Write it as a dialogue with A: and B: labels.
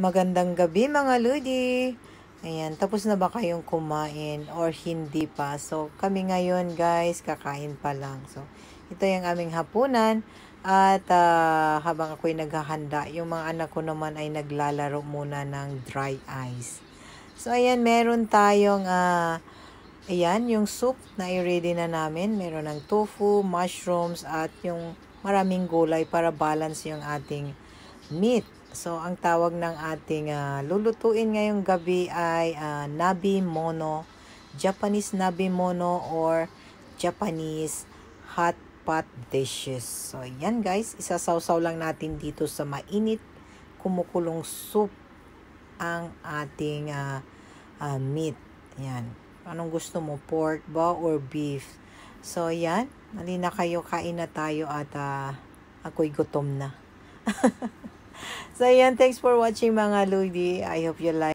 A: Magandang gabi mga Ludi. Ayan, tapos na ba kayong kumain or hindi pa? So, kami ngayon guys, kakain pa lang. So, ito yung aming hapunan. At habang ako'y naghahanda, yung mga anak ko naman ay naglalaro muna ng dry ice. So, ayan, meron tayong, ayan, yung soup na i-ready na namin. Meron ng tofu, mushrooms, at yung maraming gulay para balance yung ating meat. So, ang tawag ng ating lulutuin ngayong gabi ay nabi mono, Japanese nabi mono or Japanese hot pot dishes. So, yan guys, isasawsaw lang natin dito sa mainit, kumukulong soup ang ating meat. Yan. Anong gusto mo? Pork ba or beef? So, yan. Mali na kayo, kain na tayo at ako'y gutom na. So, yan. Thanks for watching mga Ludi. I hope you like.